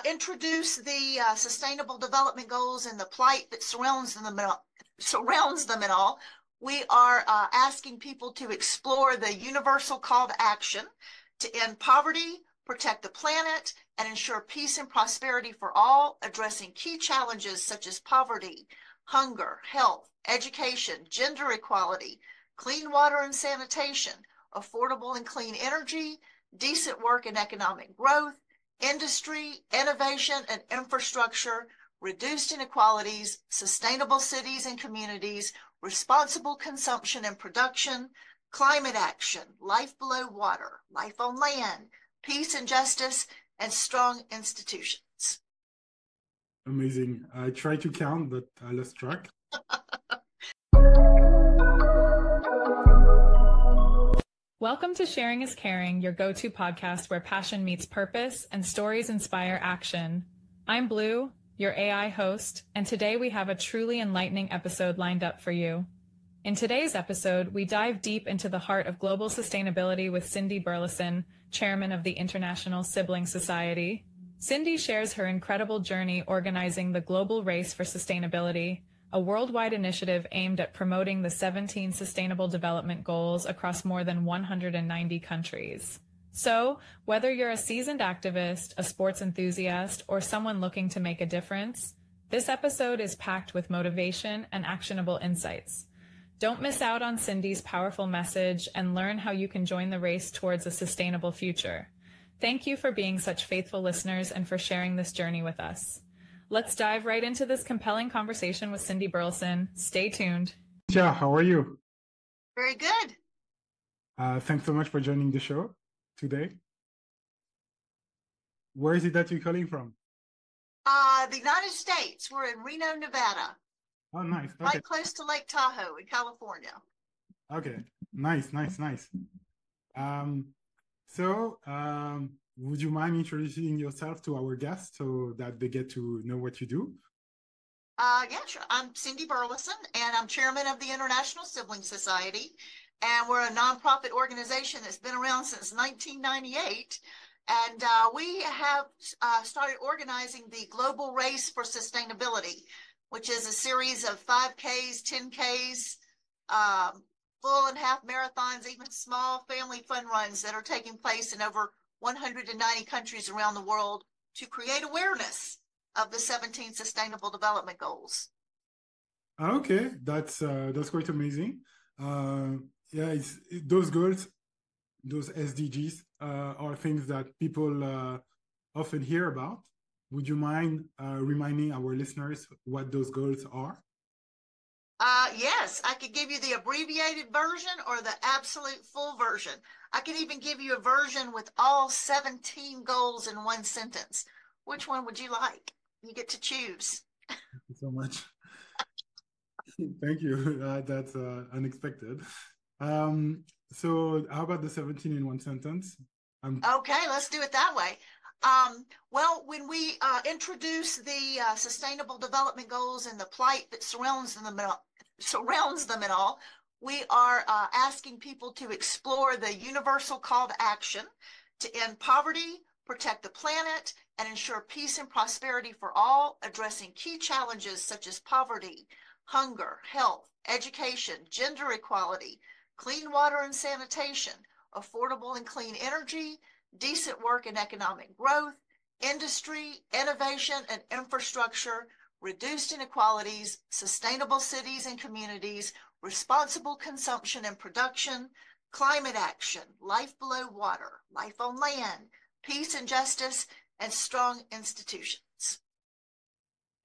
introduce the Sustainable Development Goals and the plight that surrounds them and all, we are asking people to explore the universal call to action to end poverty, protect the planet, and ensure peace and prosperity for all, addressing key challenges such as poverty, hunger, health, education, gender equality, clean water and sanitation, affordable and clean energy, decent work and economic growth, industry, innovation and infrastructure, reduced inequalities, sustainable cities and communities, responsible consumption and production, climate action, life below water, life on land, peace and justice, and strong institutions. Amazing. I tried to count, but I lost track. Welcome to Sharing is Caring, your go-to podcast where passion meets purpose and stories inspire action. I'm Blue, your AI host, and today we have a truly enlightening episode lined up for you. In today's episode, we dive deep into the heart of global sustainability with Cynthia Burleson, chairman of the International Sibling Society. Cindy shares her incredible journey organizing the Global Race for Sustainability, a worldwide initiative aimed at promoting the 17 Sustainable Development Goals across more than 190 countries. So, whether you're a seasoned activist, a sports enthusiast, or someone looking to make a difference, this episode is packed with motivation and actionable insights. Don't miss out on Cindy's powerful message and learn how you can join the race towards a sustainable future. Thank you for being such faithful listeners and for sharing this journey with us. Let's dive right into this compelling conversation with Cynthia Burleson. Stay tuned. Yeah, how are you? Very good. Thanks so much for joining the show today. Where is it that you're calling from? The United States. We're in Reno, Nevada. Oh, nice. Okay. Right close to Lake Tahoe in California. Okay. Nice. Would you mind introducing yourself to our guests so that they get to know what you do? Yeah, sure. I'm Cynthia Burleson, and I'm chairman of the International Sibling Society. And we're a nonprofit organization that's been around since 1998. And we have started organizing the Global Race for Sustainability, which is a series of 5Ks, 10Ks, full and half marathons, even small family fun runs that are taking place in over 190 countries around the world to create awareness of the 17 Sustainable Development Goals. Okay, that's quite amazing. Those goals, those SDGs, are things that people often hear about. Would you mind reminding our listeners what those goals are? Yes, I could give you the abbreviated version or the absolute full version. I can even give you a version with all 17 goals in one sentence. Which one would you like? You get to choose. Thank you so much. Thank you. That's unexpected. So how about the 17 in one sentence? Okay, let's do it that way. Well, when we introduce the Sustainable Development Goals and the plight that surrounds them and all, we are asking people to explore the universal call to action to end poverty, protect the planet, and ensure peace and prosperity for all, addressing key challenges such as poverty, hunger, health, education, gender equality, clean water and sanitation, affordable and clean energy, decent work and economic growth, industry, innovation and infrastructure, reduced inequalities, sustainable cities and communities, responsible consumption and production, climate action, life below water, life on land, peace and justice, and strong institutions.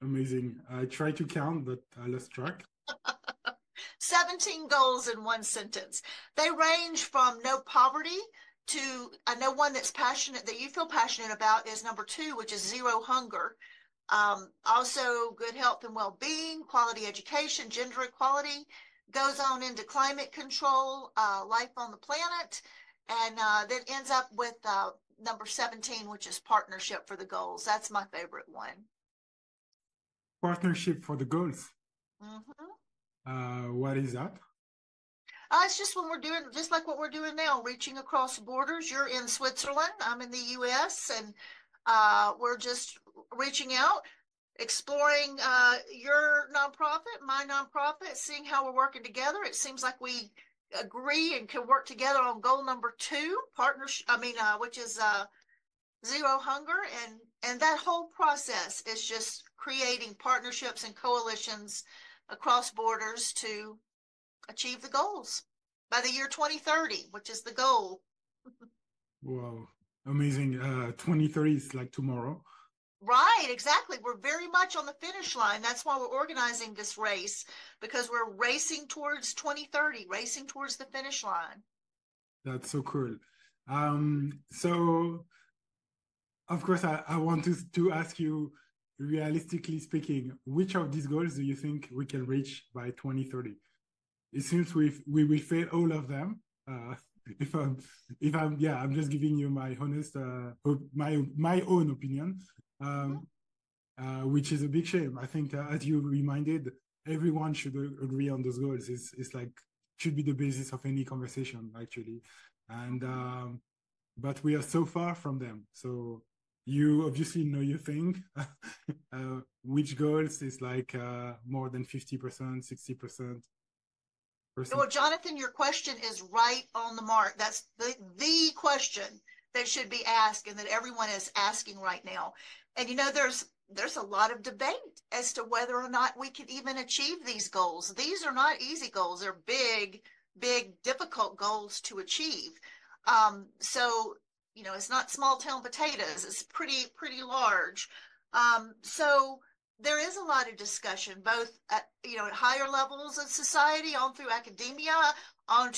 Amazing. I tried to count, but I lost track. 17 goals in one sentence. They range from no poverty to, I know one that's passionate, that you feel passionate about is number 2, which is zero hunger. Also good health and well-being, quality education, gender equality, goes on into climate control, life on the planet, and then ends up with number 17, which is partnership for the goals. That's my favorite one. Partnership for the goals. Mm-hmm. What is that? It's just when we're doing, just like what we're doing now, reaching across borders. You're in Switzerland, I'm in the US, and We're just reaching out, exploring your nonprofit, my nonprofit, seeing how we're working together. It seems like we agree and can work together on goal number 2, partnership. Which is zero hunger, and that whole process is just creating partnerships and coalitions across borders to achieve the goals by the year 2030, which is the goal. Wow, amazing. 2030 is like tomorrow. Right, exactly. We're very much on the finish line. That's why we're organizing this race, because we're racing towards 2030, racing towards the finish line. That's so cool. So of course, I want to ask you, realistically speaking, which of these goals do you think we can reach by 2030? It seems we will fail all of them. I'm just giving you my honest, my own opinion, which is a big shame. I think, as you reminded, everyone should agree on those goals. It's like should be the basis of any conversation, actually, and but we are so far from them. So you obviously know your thing. Which goals is like more than 50%, 60%? Well, Jonathan, your question is right on the mark. That's the question that should be asked and that everyone is asking right now. And there's a lot of debate as to whether or not we can even achieve these goals. These are not easy goals. They're big, big, difficult goals to achieve. So it's not small town potatoes. It's pretty large. So there is a lot of discussion, both at higher levels of society, on through academia, on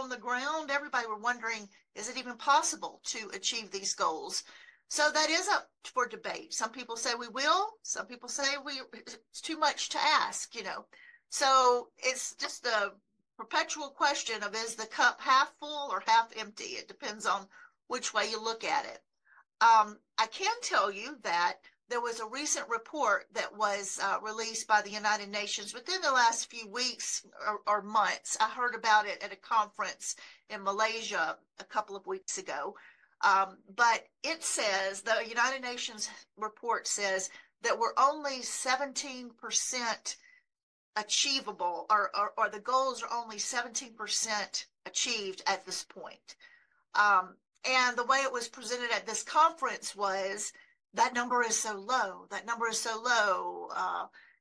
the ground. Everybody were wondering, is it even possible to achieve these goals? So that is up for debate. Some people say we will. Some people say it's too much to ask. So it's just a perpetual question of, is the cup half full or half empty? It depends on which way you look at it. I can tell you that there was a recent report that was released by the United Nations within the last few weeks or months. I heard about it at a conference in Malaysia a couple of weeks ago. But it says, the United Nations report says that we're only 17% achievable, or the goals are only 17% achieved at this point. And the way it was presented at this conference was, that number is so low. That number is so low.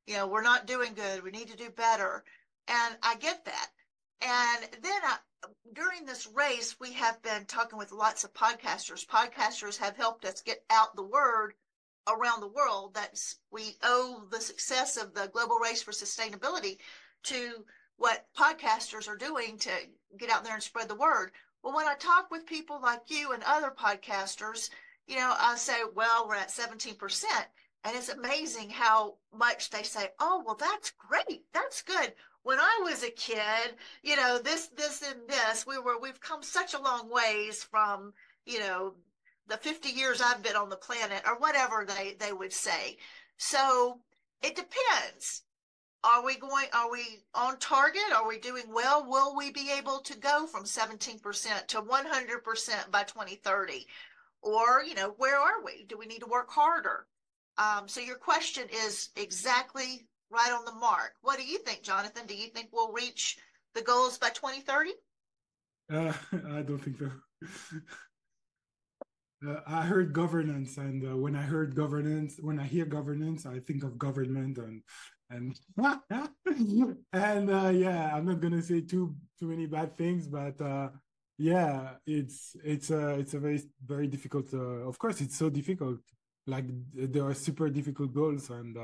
We're not doing good. We need to do better. And I get that. And then during this race, we have been talking with lots of podcasters. Podcasters have helped us get out the word around the world that we owe the success of the global race for sustainability to what podcasters are doing to get out there and spread the word. Well, when I talk with people like you and other podcasters, I say, well, we're at 17%. And it's amazing how much they say, oh, well, that's great. That's good. When I was a kid, this and this, we've come such a long ways from, the 50 years I've been on the planet, or whatever they would say. So it depends. Are we on target? Are we doing well? Will we be able to go from 17% to 100% by 2030? Or, where are we? Do we need to work harder? So your question is exactly right on the mark. What do you think, Jonathan? Do you think we'll reach the goals by 2030? I don't think so. I heard governance, and when I hear governance, I think of government and and yeah, I'm not gonna say too many bad things, but yeah, it's a very very difficult. Of course, it's so difficult. Like there are super difficult goals, and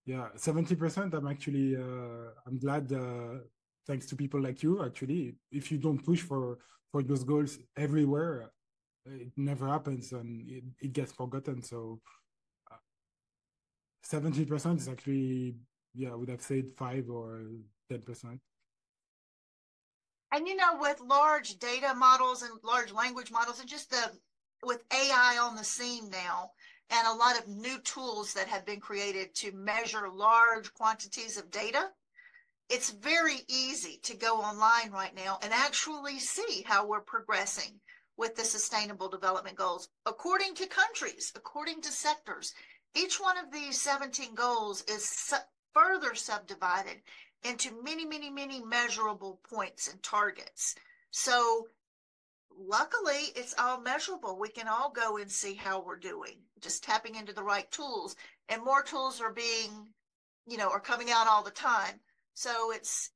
yeah, 70%. I'm glad. Thanks to people like you, actually, if you don't push for those goals everywhere, it never happens, and it gets forgotten. So 70% is actually, yeah, I would have said 5 or 10%. And with large data models and large language models, and just with AI on the scene now, and a lot of new tools that have been created to measure large quantities of data, it's very easy to go online right now and actually see how we're progressing. with the Sustainable Development Goals. According to countries, according to sectors, each one of these 17 goals is further subdivided into many, many, many measurable points and targets. So luckily, it's all measurable. We can all go and see how we're doing, just tapping into the right tools. And more tools are being, are coming out all the time. So it's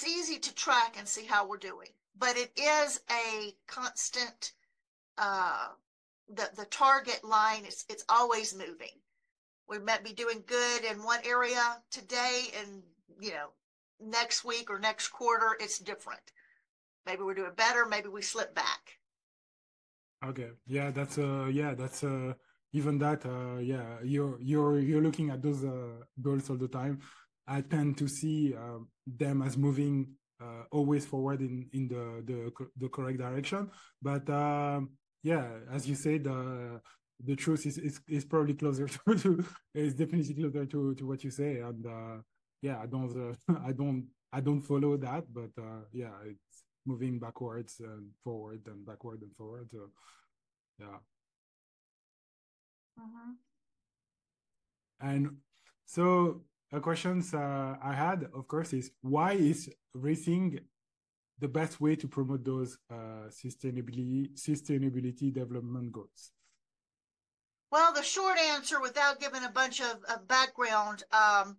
easy to track and see how we're doing. But it is a constant, the target line, it's always moving. We might be doing good in one area today, and, next week or next quarter, it's different. Maybe we're doing better. Maybe we slip back. Okay. Yeah, that's even that. Yeah, you're looking at those goals all the time. I tend to see them as moving always forward in the correct direction. But yeah, as you said, the truth is probably closer is definitely closer to what you say. And yeah, I don't I don't follow that, but yeah, it's moving backwards and forward and backward and forward. So yeah. Mm-hmm. And so a questions I had, of course, is why is racing the best way to promote those sustainability development goals? Well, the short answer, without giving a bunch of background, and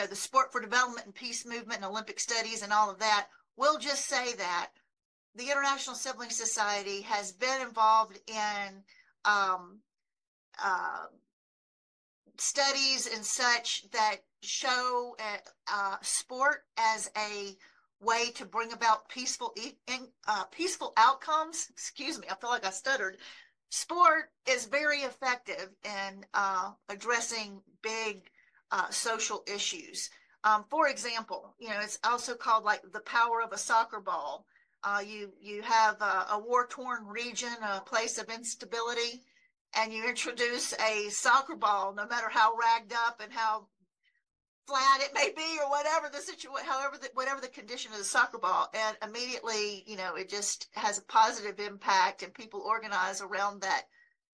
the sport for development and peace movement and Olympic studies and all of that, we'll just say that the International Sibling Society has been involved in studies and such that show sport as a way to bring about peaceful outcomes. Excuse me, I feel like I stuttered. Sport is very effective in addressing big social issues. For example, it's also called like the power of a soccer ball. You have a war-torn region, a place of instability, and you introduce a soccer ball, no matter how ragged up and how flat it may be, or whatever the situation, whatever the condition of the soccer ball, and immediately, it just has a positive impact, and people organize around that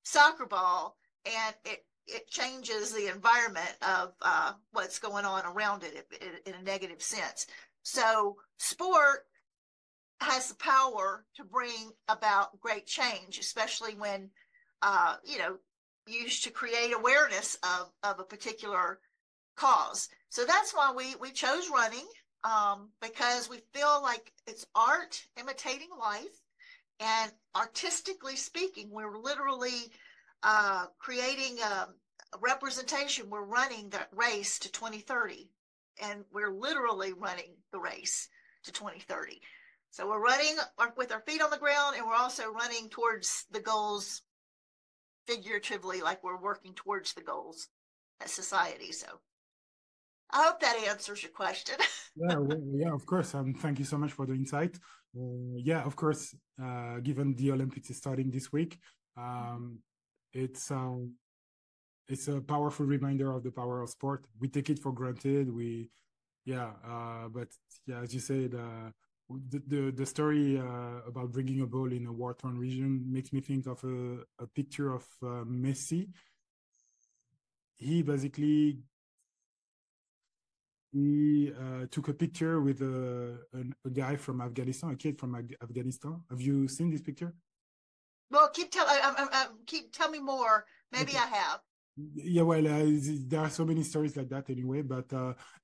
soccer ball, and it changes the environment of what's going on around it in a negative sense. So sport has the power to bring about great change, especially when used to create awareness of a particular cause. So that's why we chose running, because we feel like it's art imitating life, and artistically speaking, we're literally creating a representation. We're running the race to 2030, and we're literally running the race to 2030. So we're running with our feet on the ground, and we're also running towards the goals figuratively, like we're working towards the goals as society. So I hope that answers your question. Yeah, well, yeah, of course. Thank you so much for the insight. Yeah, of course. Given the Olympics is starting this week, it's a powerful reminder of the power of sport. We take it for granted. But yeah, as you said, the story about bringing a ball in a war-torn region makes me think of a picture of Messi. He basically took a picture with a guy from Afghanistan, a kid from Afghanistan. Have you seen this picture? Well, keep tell me more. Maybe okay. I have. Yeah, well, there are so many stories like that anyway, but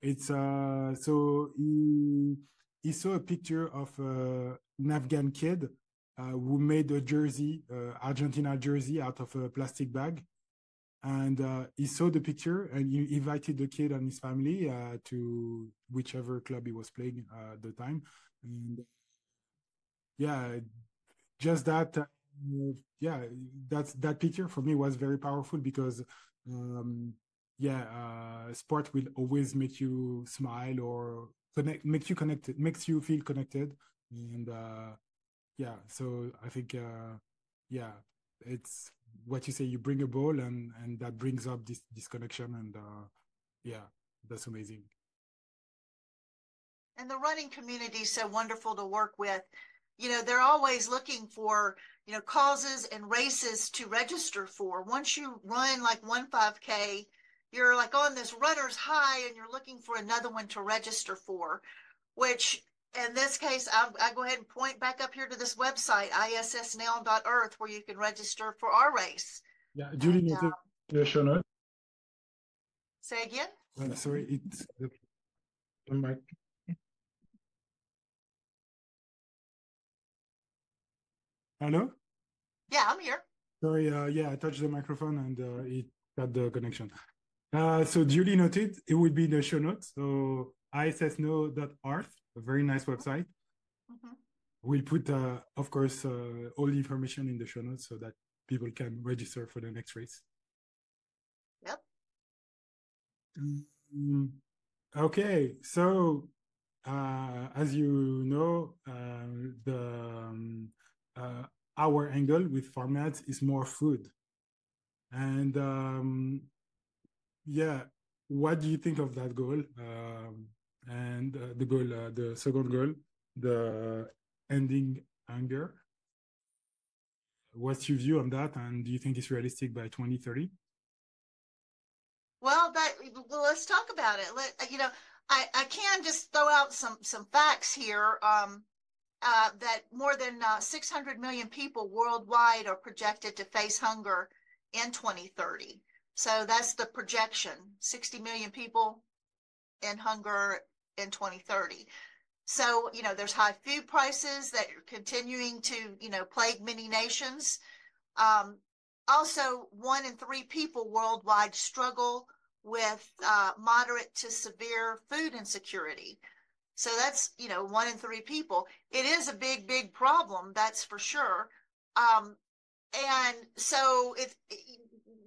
it's so he saw a picture of an Afghan kid who made a jersey, Argentina jersey, out of a plastic bag. And he saw the picture, and he invited the kid and his family to whichever club he was playing at the time. And yeah, just that, that picture for me was very powerful because, sport will always make you smile or makes you feel connected. And so I think, it's what you say, you bring a ball and that brings up this connection, and that's amazing. And the running community is so wonderful to work with. they're always looking for, causes and races to register for. Once you run like 1 5K, you're like on this runner's high and you're looking for another one to register for, which in this case, I go ahead and point back up here to this website, issnow.earth, where you can register for our race. Yeah, Julie noted the show notes. Say again? Sorry, it's the mic. Hello? Yeah, I'm here. Sorry, yeah, I touched the microphone and it cut the connection. So Julie noted it will be in the show notes. So issnow.earth, a very nice website. Mm-hmm. We'll put, of course, all the information in the show notes so that people can register for the next race. Yep. Okay, so as you know, our angle with farmlands is more food. And yeah, what do you think of that goal? And the goal, the second goal, the ending hunger. What's your view on that? And do you think it's realistic by 2030? Well, let's talk about it. I can just throw out some facts here. That more than 600 million people worldwide are projected to face hunger in 2030. So that's the projection, 60 million people in hunger in 2030. So, there's high food prices that are continuing to, plague many nations. Also, 1 in 3 people worldwide struggle with moderate to severe food insecurity. So that's, 1 in 3 people. It is a big, big problem, that's for sure. And so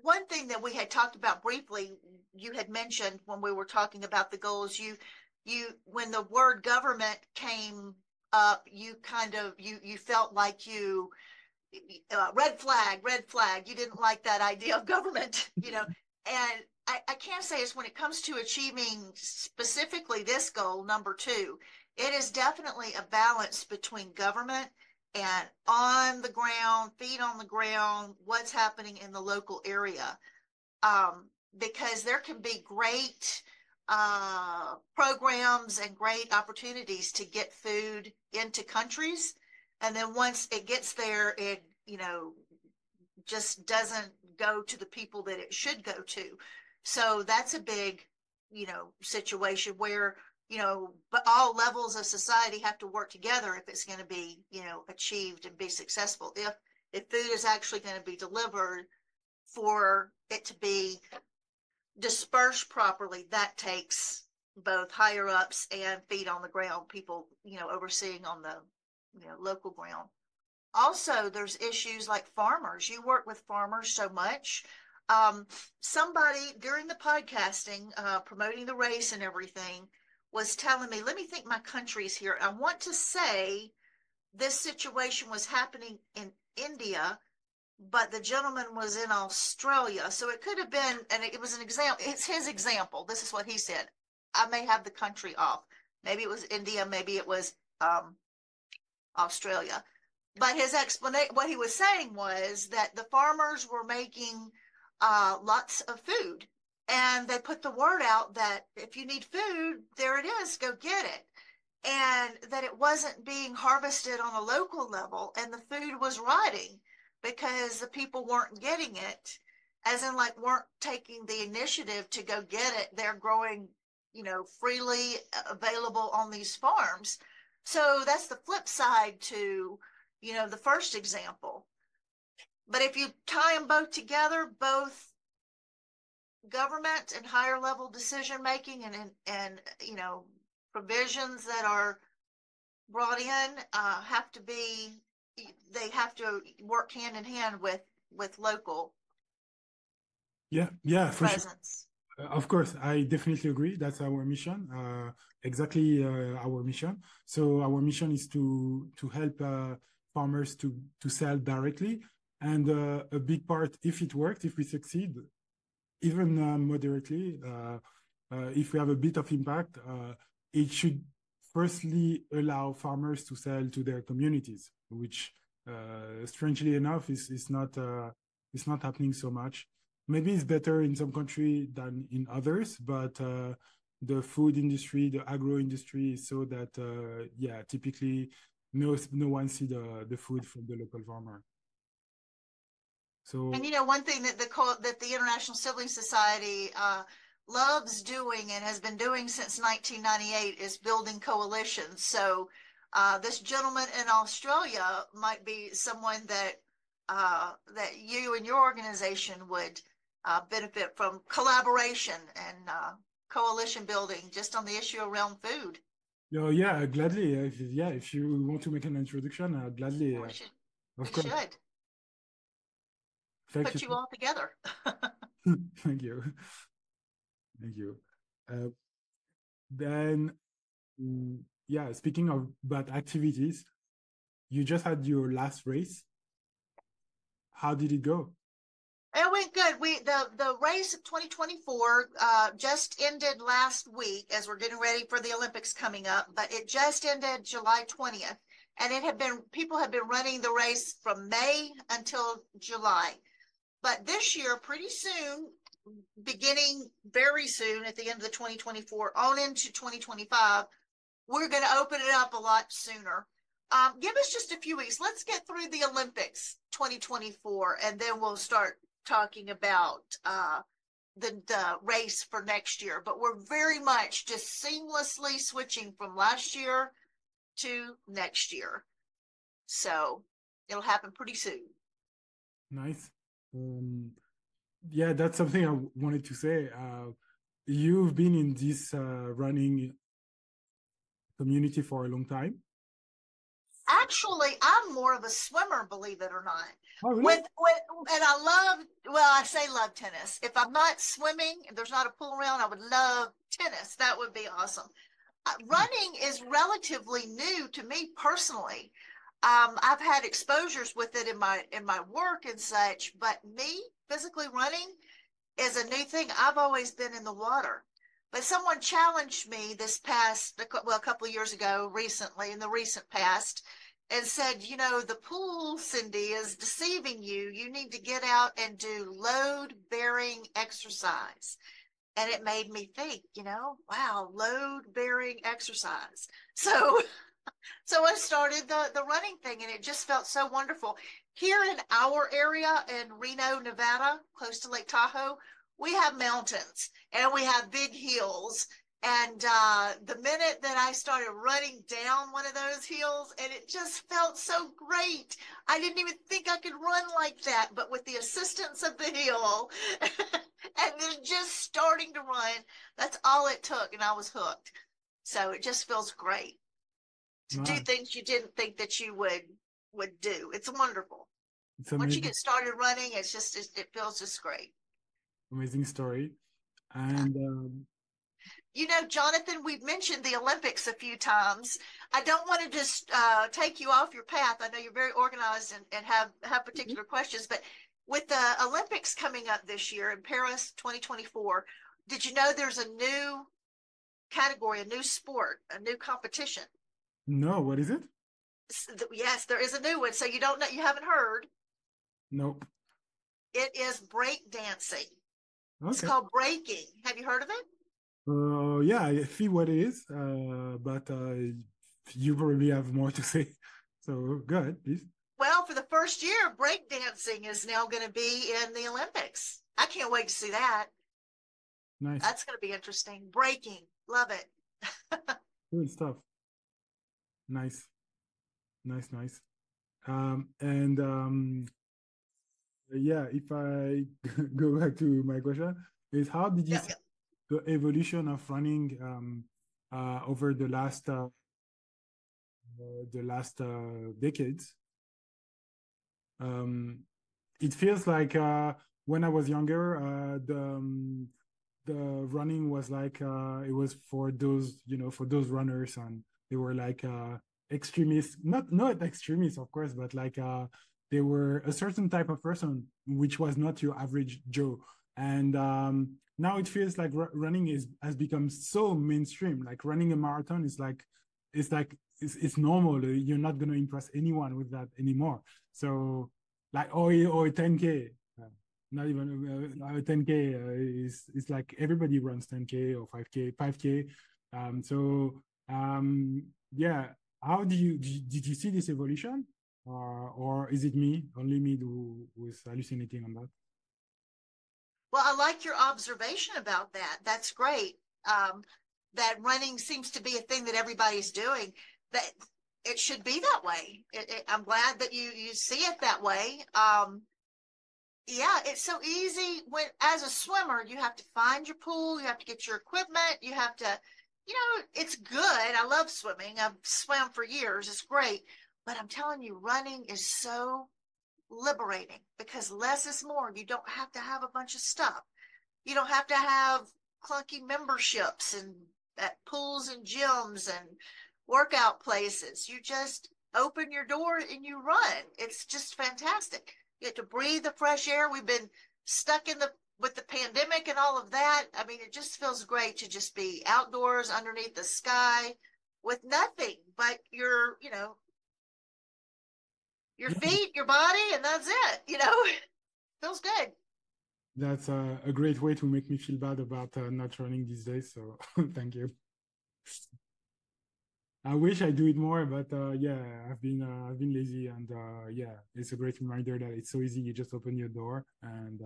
one thing that we had talked about briefly, you had mentioned when we were talking about the goals, when the word government came up, you felt like red flag. You didn't like that idea of government, and I can't say it's when it comes to achieving specifically this goal, number 2, it is definitely a balance between government and on the ground, feet on the ground, what's happening in the local area. Because there can be great programs and great opportunities to get food into countries. And then once it gets there, it, just doesn't go to the people that it should go to. So that's a big, situation where, but all levels of society have to work together if it's going to be, achieved and be successful. If food is actually going to be delivered, for it to be dispersed properly, that takes both higher ups and feet on the ground, people, overseeing on the, local ground. Also, there's issues like farmers. You work with farmers so much. Somebody during the podcasting, promoting the race and everything, was telling me, let me think my country's here. I want to say this situation was happening in India, but the gentleman was in Australia. So it could have been, and it was an example. It's his example. This is what he said. I may have the country off. Maybe it was India. Maybe it was Australia. But his explanation, what he was saying was that the farmers were making lots of food. And they put the word out that if you need food, there it is, go get it. And that it wasn't being harvested on a local level, and the food was rotting because the people weren't getting it, as in like weren't taking the initiative to go get it. They're growing, freely available on these farms. So that's the flip side to, the first example. But if you tie them both together, both government and higher level decision making and provisions that are brought in have to work hand in hand with local for presence. Sure. Of course, I definitely agree. That's our mission, exactly our mission. So our mission is to help farmers to sell directly. And a big part, if it works, if we succeed, even moderately, if we have a bit of impact, it should firstly allow farmers to sell to their communities, which strangely enough is not happening so much. Maybe it's better in some country than in others, but the food industry, the agro industry is so that typically no one see the food from the local farmer. So, And one thing that the International Sibling Society loves doing and has been doing since 1998 is building coalitions. So this gentleman in Australia might be someone that you and your organization would benefit from collaboration and coalition building just on the issue around food. oh yeah, gladly. If you want to make an introduction, gladly. We should. Of We course. should Thank put you you. all together. Thank you. Thank you. Then, speaking of bad activities, you just had your last race. How did it go? It went good. The race of 2024 just ended last week as we're getting ready for the Olympics coming up, but it just ended July 20th. And people have been running the race from May until July. But this year, pretty soon, beginning very soon at the end of the 2024 on into 2025, we're going to open it up a lot sooner. Give us just a few weeks. Let's get through the Olympics 2024, and then we'll start talking about the race for next year. But we're very much just seamlessly switching from last year to next year. So it'll happen pretty soon. Nice. That's something I wanted to say. You've been in this running community for a long time. Actually, I'm more of a swimmer, believe it or not. Oh, really? And I say love tennis. If I'm not swimming, if there's not a pool around, I would love tennis. That would be awesome. Running is relatively new to me personally. I've had exposures with it in my work and such, but me physically running is a new thing. I've always been in the water. But someone challenged me a couple of years ago, recently, in the recent past, and said, the pool, Cindy, is deceiving you. You need to get out and do load-bearing exercise. And it made me think, wow, load-bearing exercise. So I started the running thing, and it just felt so wonderful. Here in our area in Reno, Nevada, close to Lake Tahoe, we have mountains and we have big hills. And the minute that I started running down one of those hills, and it just felt so great. I didn't even think I could run like that, but with the assistance of the hill and then just starting to run, that's all it took, and I was hooked. So it just feels great to do things you didn't think that you would do. It's wonderful. It's Once you amazing. get started running, it feels just great. Amazing story. And Jonathan, we've mentioned the Olympics a few times. I don't want to just take you off your path. I know you're very organized and have particular questions, but with the Olympics coming up this year in Paris 2024, did you know there's a new category, a new sport, a new competition? No, what is it? Yes, there is a new one. So you don't know, you haven't heard. Nope. It is break dancing. Okay. It's called breaking. Have you heard of it? I see what it is, but you probably have more to say. So go ahead, please. Well, for the first year, break dancing is now going to be in the Olympics. I can't wait to see that. Nice. That's going to be interesting. Breaking. Love it. Good stuff. Nice. If I go back to my question, is how did you see the evolution of running over the last decades? It feels like when I was younger, the running was like it was for those runners, and they were like extremists, not extremists, of course, but like they were a certain type of person, which was not your average Joe. And now it feels like running has become so mainstream. Like running a marathon is like it's like it's normal. You're not gonna impress anyone with that anymore. So like or 10K, not even 10K is like everybody runs 10K or 5K. So yeah, how did you see this evolution, or is it only me who's hallucinating on that? Well, I like your observation about that. That's great. That running seems to be a thing that everybody's doing. That it should be that way. I'm glad that you see it that way. Yeah, it's so easy when, as a swimmer, you have to find your pool, you have to get your equipment, you have to, it's good. I love swimming. I've swam for years. It's great. But I'm telling you, running is so liberating because less is more. You don't have to have a bunch of stuff. You don't have to have clunky memberships and at pools and gyms and workout places. You just open your door and you run. It's just fantastic. You get to breathe the fresh air. We've been stuck with the pandemic and all of that. I mean, it just feels great to just be outdoors underneath the sky with nothing but your feet, your body, and that's it. Feels good. That's a great way to make me feel bad about not running these days. So thank you. I wish I do it more, but yeah, I've been lazy, and yeah, it's a great reminder that it's so easy. You just open your door and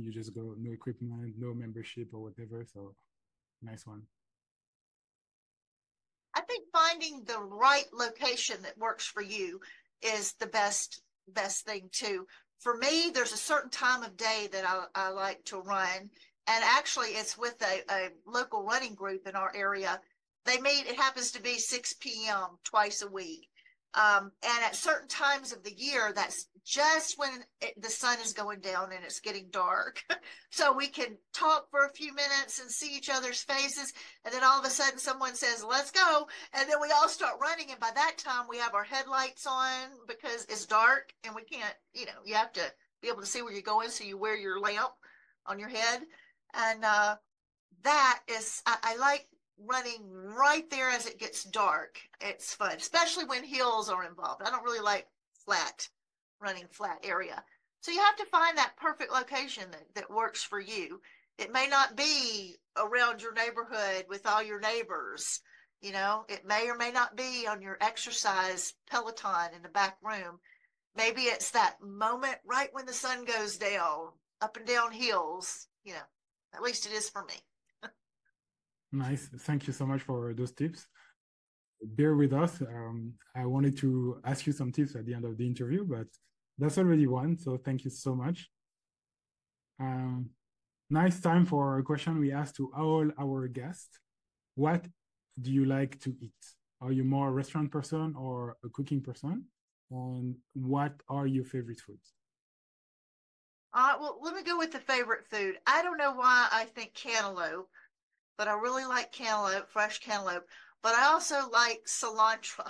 you just go, no equipment, no membership or whatever. So nice one. I think finding the right location that works for you is the best thing too. For me, there's a certain time of day that I like to run. And actually it's with a local running group in our area. They meet, it happens to be 6 p.m. twice a week. And at certain times of the year, that's just when the sun is going down and it's getting dark. So we can talk for a few minutes and see each other's faces. And then all of a sudden someone says, let's go. And then we all start running. And by that time we have our headlights on because it's dark and we can't, you have to be able to see where you're going. So you wear your lamp on your head. And that is, I like running right there as it gets dark. It's fun, especially when hills are involved. I don't really like running flat area. So you have to find that perfect location that works for you. It may not be around your neighborhood with all your neighbors. It may or may not be on your exercise Peloton in the back room. Maybe it's that moment right when the sun goes down, up and down hills. At least it is for me. Nice. Thank you so much for those tips. Bear with us. I wanted to ask you some tips at the end of the interview, but that's already one. So thank you so much. Nice time for a question we asked to all our guests. What do you like to eat? Are you more a restaurant person or a cooking person? And what are your favorite foods? Well, let me go with the favorite food. I don't know why I think cantaloupe, but I really like cantaloupe, fresh cantaloupe. But I also like cilantro.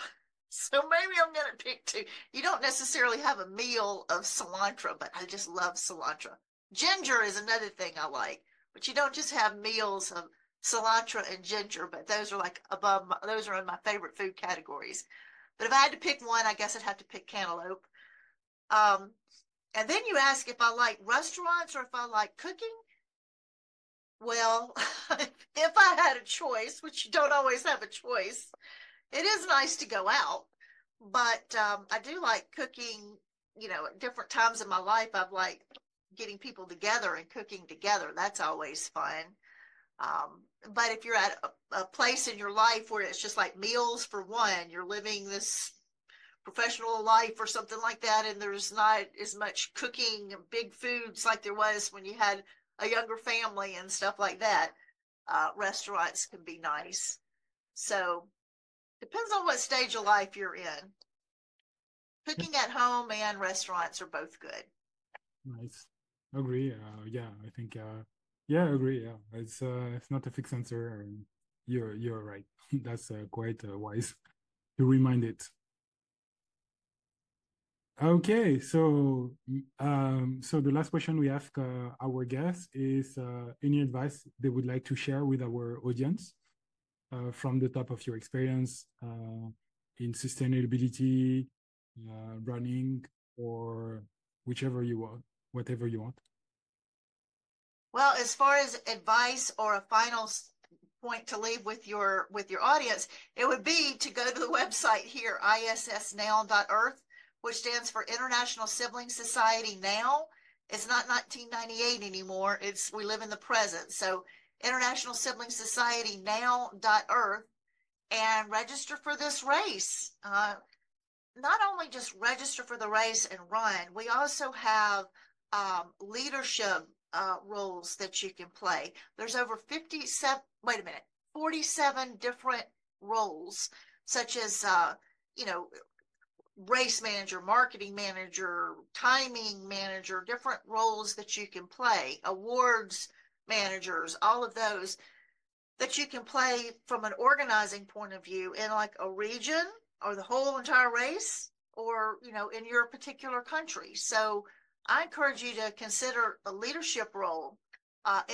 So maybe I'm going to pick two. You don't necessarily have a meal of cilantro, but I just love cilantro. Ginger is another thing I like, but you don't just have meals of cilantro and ginger, but those are like those are in my favorite food categories. But if I had to pick one, I guess I'd have to pick cantaloupe. And then you ask if I like restaurants or if I like cooking. Well, if I had a choice, which you don't always have a choice, it is nice to go out. But I do like cooking, at different times in my life. I've liked getting people together and cooking together. That's always fun. But if you're at a place in your life where it's just like meals for one, you're living this professional life or something like that, and there's not as much cooking and big foods like there was when you had a younger family and stuff like that, restaurants can be nice. So depends on what stage of life you're in. Cooking at home and restaurants are both good. Nice. Agree. Yeah, I think yeah, agree. Yeah. It's not a fixed answer, and you're right. That's quite wise to remind it. Okay, so so the last question we ask our guests is any advice they would like to share with our audience? from the top of your experience in sustainability, running, or whichever you want, whatever you want. Well, as far as advice or a final point to leave with your audience, it would be to go to the website here, issnow.earth, which stands for International Sibling Society Now. It's not 1998 anymore. We live in the present. So International Sibling Society Now.earth, and register for this race. Not only just register for the race and run, we also have leadership roles that you can play. There's over 47 different roles, such as, race manager, marketing manager, timing manager, different roles that you can play, awards managers, all of those that you can play from an organizing point of view in like a region or the whole entire race, or, in your particular country. So I encourage you to consider a leadership role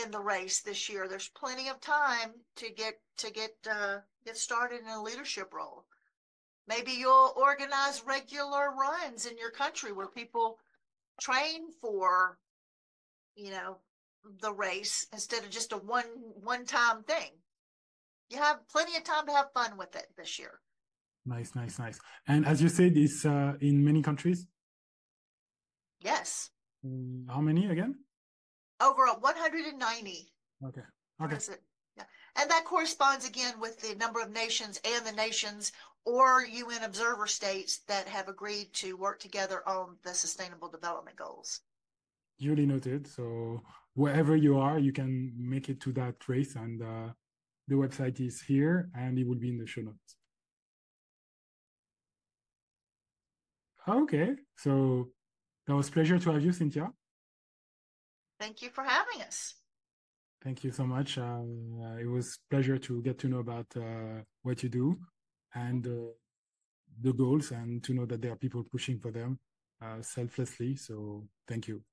in the race this year. There's plenty of time to get started in a leadership role. Maybe you'll organize regular runs in your country where people train for, the race instead of just a one-time thing. You have plenty of time to have fun with it this year. Nice. And as you said, it's in many countries? Yes. How many again? Over 190. Okay. What is it? Yeah. And that corresponds again with the number of nations and the nations or UN observer states that have agreed to work together on the Sustainable Development Goals. Duly noted. So wherever you are, you can make it to that race, and the website is here and it will be in the show notes. Okay. So that was a pleasure to have you, Cynthia. Thank you for having us. Thank you so much. It was a pleasure to get to know about what you do and the goals, and to know that there are people pushing for them selflessly. So thank you.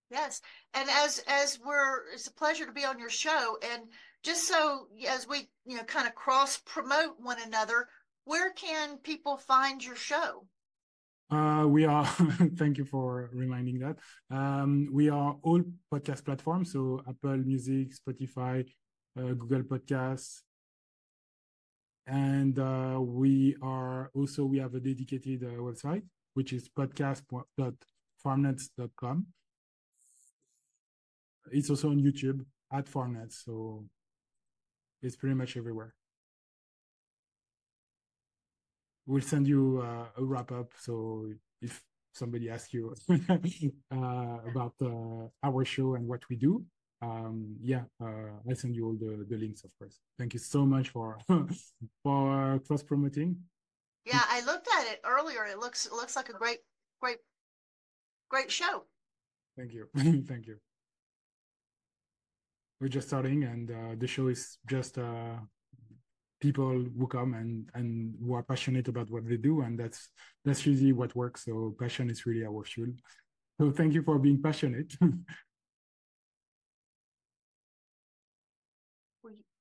Yes. And it's a pleasure to be on your show. And just so as we, kind of cross promote one another, where can people find your show? We are, thank you for reminding that. We are all podcast platforms, so Apple Music, Spotify, Google Podcasts. And we have a dedicated website, which is podcast.farmnets.com. It's also on YouTube at Farmnets, so it's pretty much everywhere. We'll send you a wrap-up, so if somebody asks you about our show and what we do, I'll send you all the links, of course. Thank you so much for cross-promoting. Yeah, I looked at it earlier. It looks like a great show. Thank you. Thank you. We're just starting, and the show is just people who come and who are passionate about what they do, and that's usually what works. So passion is really our fuel. So thank you for being passionate.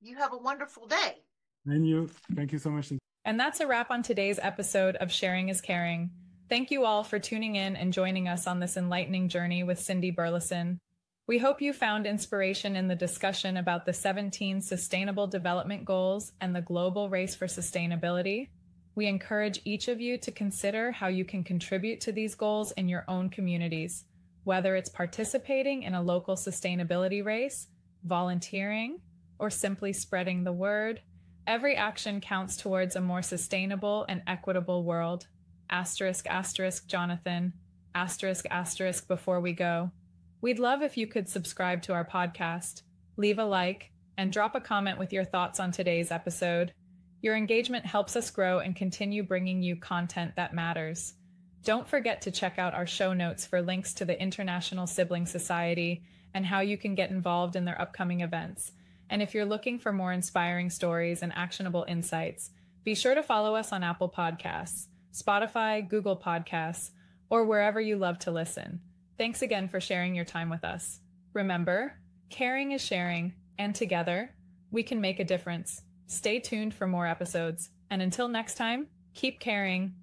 You have a wonderful day. And you. Thank you so much. And that's a wrap on today's episode of Sharing is Caring. Thank you all for tuning in and joining us on this enlightening journey with Cynthia Burleson. We hope you found inspiration in the discussion about the 17 Sustainable Development Goals and the Global Race for Sustainability. We encourage each of you to consider how you can contribute to these goals in your own communities, whether it's participating in a local sustainability race, volunteering, or simply spreading the word. Every action counts towards a more sustainable and equitable world. **, Jonathan, **, before we go. We'd love if you could subscribe to our podcast, leave a like, and drop a comment with your thoughts on today's episode. Your engagement helps us grow and continue bringing you content that matters. Don't forget to check out our show notes for links to the International Sibling Society and how you can get involved in their upcoming events. And if you're looking for more inspiring stories and actionable insights, be sure to follow us on Apple Podcasts, Spotify, Google Podcasts, or wherever you love to listen. Thanks again for sharing your time with us. Remember, caring is sharing, and together, we can make a difference. Stay tuned for more episodes. And until next time, keep caring.